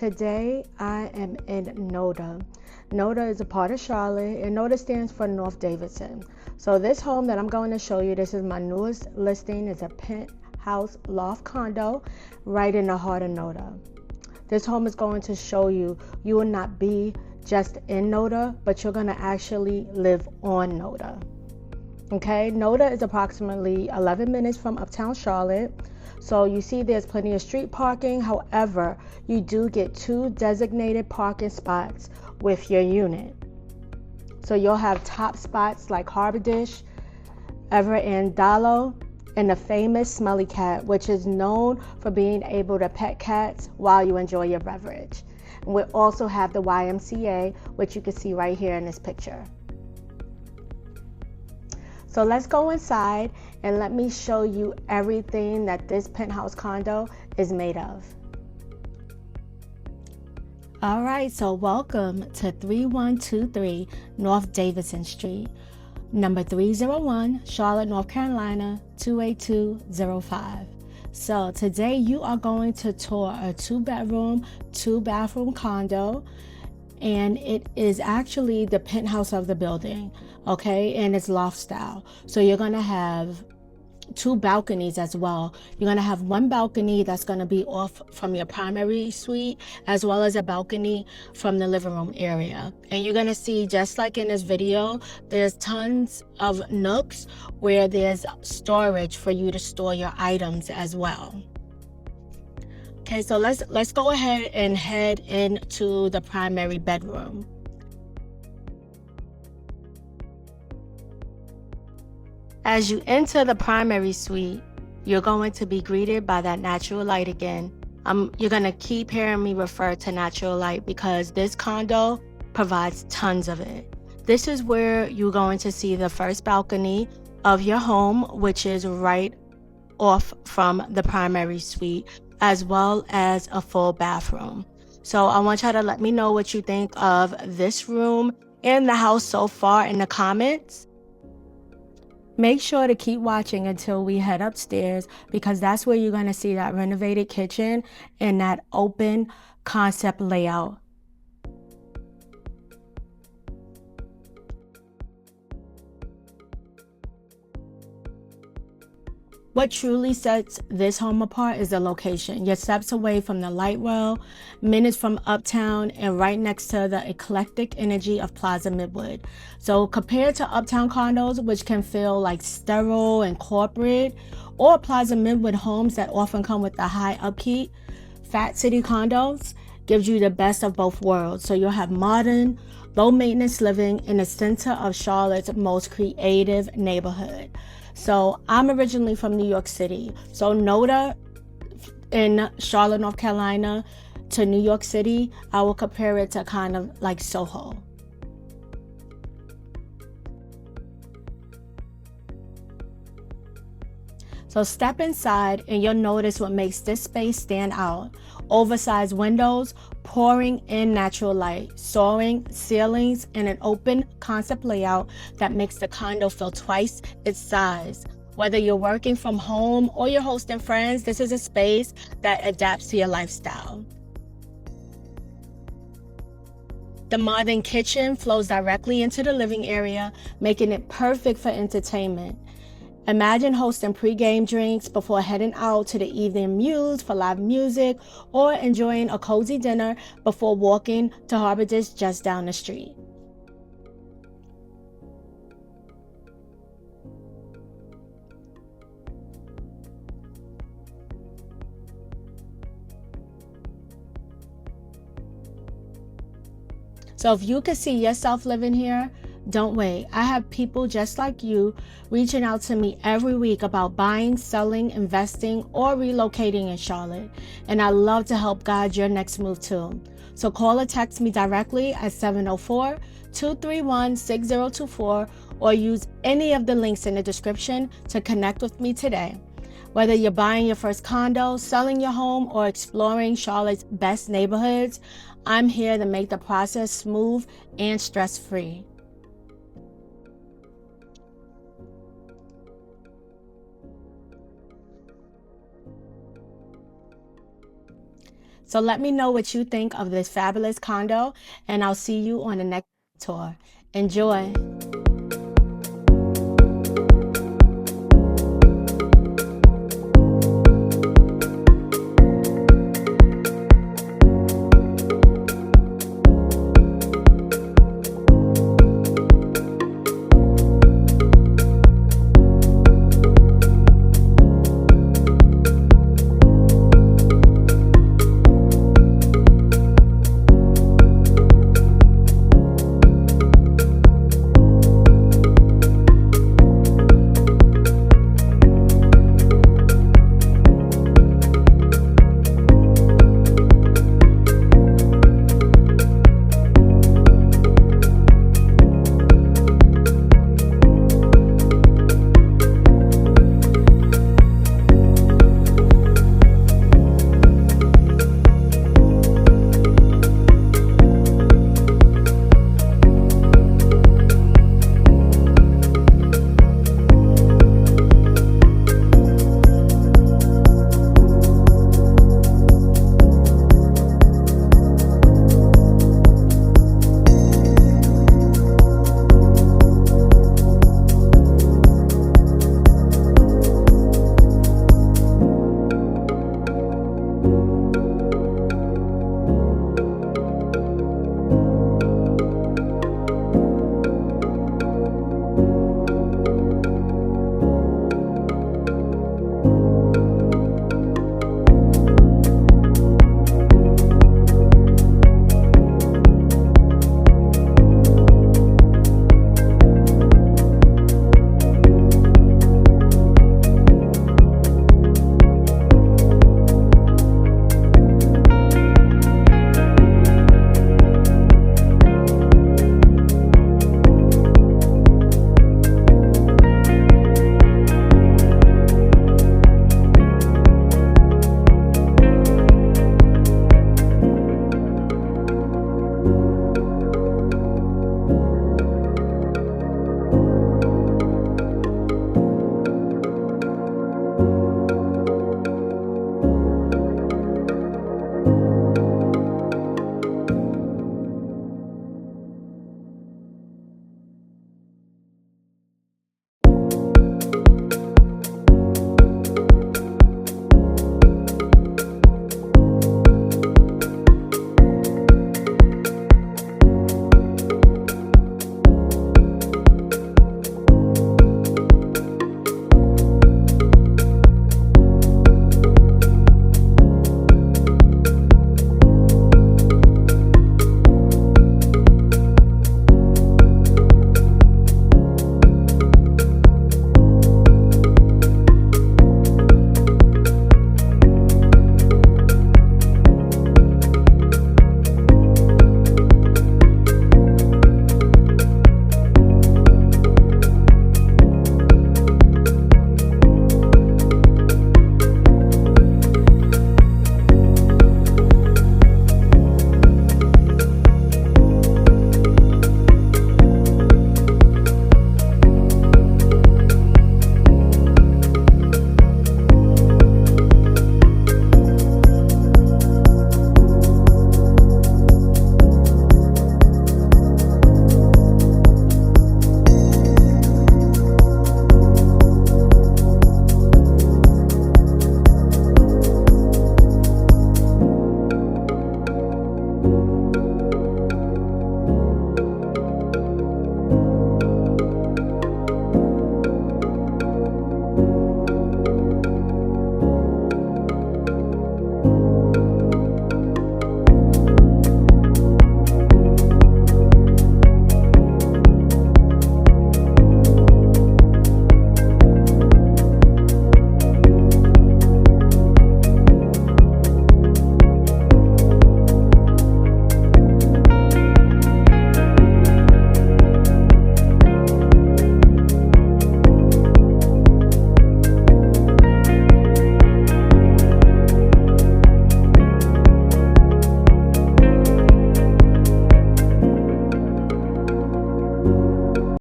Today I am in NoDa. NoDa is a part of Charlotte, and NoDa stands for North Davidson. So this home that I'm going to show you, this is my newest listing, is a penthouse loft condo right in the heart of NoDa. This home is going to show you will not be just in NoDa, but you're going to actually live on NoDa. Okay, NoDa is approximately 11 minutes from Uptown Charlotte. So you see there's plenty of street parking. However, you do get 2 designated parking spots with your unit. So you'll have top spots like Harbor Dish, Ever and Dallo, and the famous Smelly Cat, which is known for being able to pet cats while you enjoy your beverage. And we also have the YMCA, which you can see right here in this picture. So let's go inside and let me show you everything that this penthouse condo is made of. All right, so welcome to 3123 North Davidson Street, number 301, Charlotte, North Carolina, 28205. So today you are going to tour a 2-bedroom, 2-bathroom condo. And it is actually the penthouse of the building, okay? And it's loft style. So you're gonna have 2 balconies as well. You're gonna have 1 balcony that's gonna be off from your primary suite, as well as a balcony from the living room area. And you're gonna see, just like in this video, there's tons of nooks where there's storage for you to store your items as well. Okay, so let's go ahead and head into the primary bedroom. As you enter the primary suite, you're going to be greeted by that natural light again. You're going to keep hearing me refer to natural light because this condo provides tons of it. This is where you're going to see the first balcony of your home, which is right off from the primary suite, as well as a full bathroom. So I want y'all to let me know what you think of this room and the house so far in the comments. Make sure to keep watching until we head upstairs, because that's where you're going to see that renovated kitchen and that open concept layout. What truly sets this home apart is the location. You're steps away from the light rail, minutes from Uptown, and right next to the eclectic energy of Plaza Midwood. So compared to Uptown condos, which can feel like sterile and corporate, or Plaza Midwood homes that often come with a high upkeep, Fat City Condos gives you the best of both worlds. So you'll have modern, low-maintenance living in the center of Charlotte's most creative neighborhood. So I'm originally from New York City. So NoDa in Charlotte, North Carolina to New York City, I will compare it to kind of like Soho. So step inside and you'll notice what makes this space stand out. Oversized windows, pouring in natural light, soaring ceilings, and an open concept layout that makes the condo feel twice its size. Whether you're working from home or you're hosting friends, this is a space that adapts to your lifestyle. The modern kitchen flows directly into the living area, making it perfect for entertainment. Imagine hosting pre-game drinks before heading out to the evening muse for live music, or enjoying a cozy dinner before walking to Harbor Dish just down the street. So if you could see yourself living here, don't wait. I have people just like you reaching out to me every week about buying, selling, investing, or relocating in Charlotte. And I love to help guide your next move too. So call or text me directly at 704-231-6024, or use any of the links in the description to connect with me today. Whether you're buying your first condo, selling your home, or exploring Charlotte's best neighborhoods, I'm here to make the process smooth and stress-free. So let me know what you think of this fabulous condo, and I'll see you on the next tour. Enjoy.